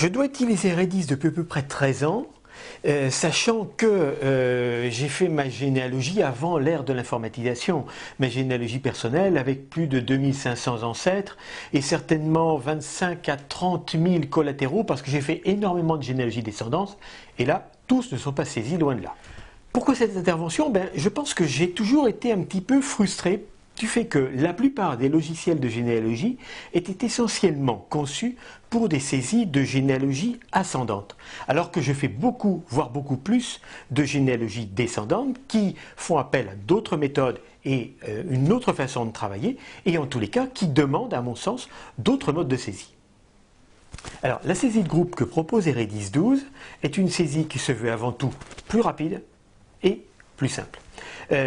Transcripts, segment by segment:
Je dois utiliser Redis depuis à peu près 13 ans, sachant que j'ai fait ma généalogie avant l'ère de l'informatisation, ma généalogie personnelle avec plus de 2500 ancêtres et certainement 25 à 30 000 collatéraux parce que j'ai fait énormément de généalogie descendance et là, tous ne sont pas saisis, loin de là. Pourquoi cette intervention? Je pense que j'ai toujours été un petit peu frustré du fait que la plupart des logiciels de généalogie étaient essentiellement conçus pour des saisies de généalogie ascendante, alors que je fais beaucoup, voire beaucoup plus, de généalogie descendante qui font appel à d'autres méthodes et une autre façon de travailler, et en tous les cas qui demandent, à mon sens, d'autres modes de saisie. Alors, la saisie de groupe que propose Redis 12 est une saisie qui se veut avant tout plus rapide et plus simple.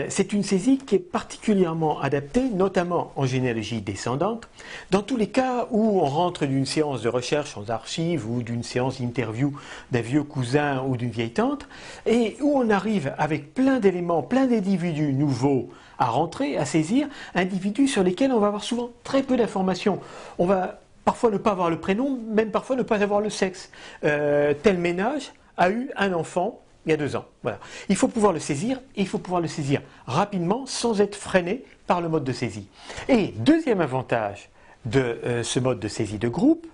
C'est une saisie qui est particulièrement adaptée, notamment en généalogie descendante, dans tous les cas où on rentre d'une séance de recherche en archives ou d'une séance d'interview d'un vieux cousin ou d'une vieille tante, et où on arrive avec plein d'éléments, plein d'individus nouveaux à rentrer, à saisir, individus sur lesquels on va avoir souvent très peu d'informations. On va parfois ne pas avoir le prénom, même parfois ne pas avoir le sexe. Tel ménage a eu un enfant il y a 2 ans. Voilà. Il faut pouvoir le saisir et il faut pouvoir le saisir rapidement sans être freiné par le mode de saisie. Et deuxième avantage de ce mode de saisie de groupe,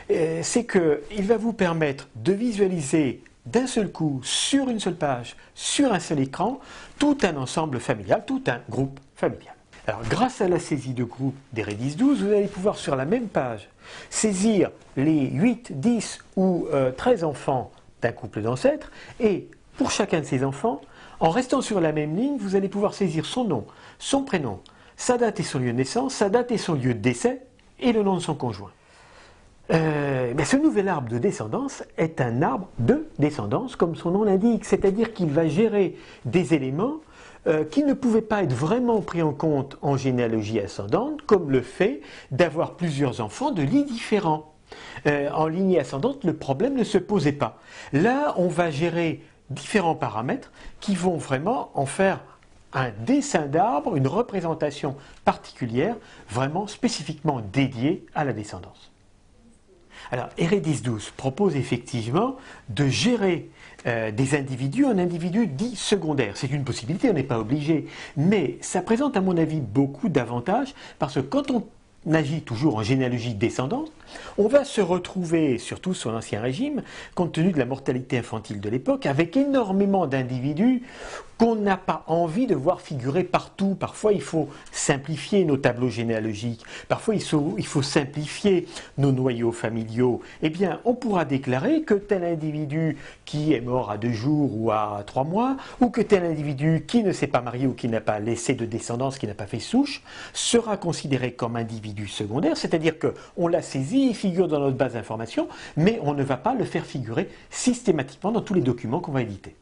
c'est qu'il va vous permettre de visualiser d'un seul coup, sur une seule page, sur un seul écran, tout un ensemble familial, tout un groupe familial. Alors, grâce à la saisie de groupe des Redis 12, vous allez pouvoir sur la même page saisir les 8, 10 ou 13 enfants d'un couple d'ancêtres et pour chacun de ces enfants, en restant sur la même ligne, vous allez pouvoir saisir son nom, son prénom, sa date et son lieu de naissance, sa date et son lieu de décès et le nom de son conjoint. Ce nouvel arbre de descendance est un arbre de descendance, comme son nom l'indique, c'est-à-dire qu'il va gérer des éléments qui ne pouvaient pas être vraiment pris en compte en généalogie ascendante, comme le fait d'avoir plusieurs enfants de lits différents. En lignée ascendante, le problème ne se posait pas. Là, on va gérer différents paramètres qui vont vraiment en faire un dessin d'arbre, une représentation particulière, vraiment spécifiquement dédiée à la descendance. Alors, Redis 12 propose effectivement de gérer des individus en individus dits secondaires. C'est une possibilité, on n'est pas obligé, mais ça présente à mon avis beaucoup d'avantages parce que quand on agit toujours en généalogie descendante, on va se retrouver, surtout sur l'Ancien Régime, compte tenu de la mortalité infantile de l'époque, avec énormément d'individus qu'on n'a pas envie de voir figurer partout. Parfois, il faut simplifier nos tableaux généalogiques. Parfois, il faut simplifier nos noyaux familiaux. Eh bien, on pourra déclarer que tel individu qui est mort à 2 jours ou à 3 mois, ou que tel individu qui ne s'est pas marié ou qui n'a pas laissé de descendance, qui n'a pas fait souche, sera considéré comme individu secondaire, c'est-à-dire qu'on l'a saisi, il figure dans notre base d'information, mais on ne va pas le faire figurer systématiquement dans tous les documents qu'on va éditer.